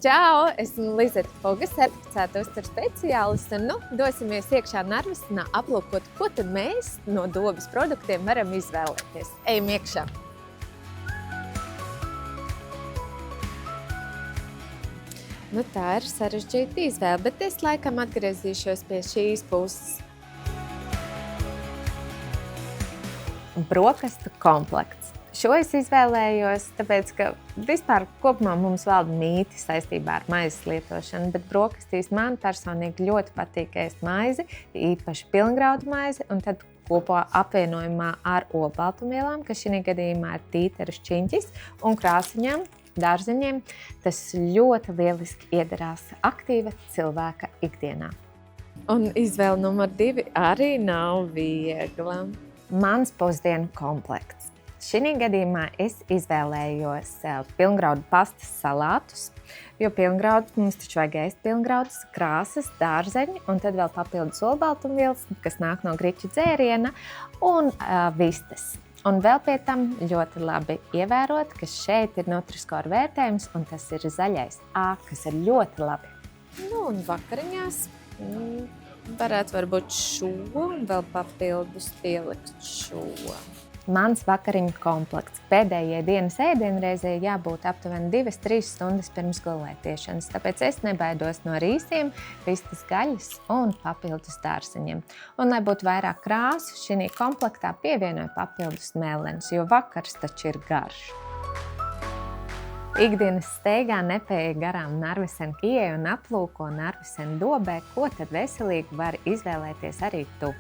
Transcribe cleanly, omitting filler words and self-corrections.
Čau! Esmu Lizeta Poga, certificēta uzturu speciāliste, un dosimies iekšā Narvisenā aplūkot, ko tad mēs no dobas produktiem varam izvēlēties. Ejam iekšā! Tā ir sarežģīta izvēle, bet es laikam atgriezīšos pie šīs puses. Brokastu komplekts. Šo es izvēlējos, tāpēc, ka vispār kopumā mums valda mīti saistībā ar maizes lietošanu, bet brokastīs man personīgi ļoti patīk ēst maizi, īpaši pilngraudu maizi, un tad kopā apvienojumā ar olbaltumvielām, kas šī gadījumā ir tīteru šķiņķis un krāsiņām, dārzeņiem. Tas ļoti lieliski iederās aktīva cilvēka ikdienā. Un izvēle numur 2 arī nav viegla. Mans pusdienu komplekts. Šī gadījumā es izvēlējos pilngraudu pastas salātus, jo pilngraudu mums taču vajag ēst pilngraudus, krāsas, dārzeņi un tad vēl papildus olbaltumvielas, kas nāk no griķu dzēriena un vistas. Un vēl pie tam ļoti labi ievērot, ka šeit ir Nutri-Score vērtējums un tas ir zaļais A, kas ir ļoti labi. Un vakariņās varētu varbūt šo un vēl papildus pielikt šo. Mans vakariņu komplekts. Pēdējai dienas ēdienreizei jābūt aptuveni 2-3 stundas pirms gulētiešanas, tāpēc es nebaidos no rīsiem, vistas gaļas un papildus dārzeņiem. Un, lai būtu vairāk krāsu, šī komplektā pievienoju papildus mēlenus, jo vakars taču ir garš. Ikdienas steigā nepaeja garām Narvisena ieeja un aplūko Narvisena dobē, ko tad veselīgi var izvēlēties arī tu.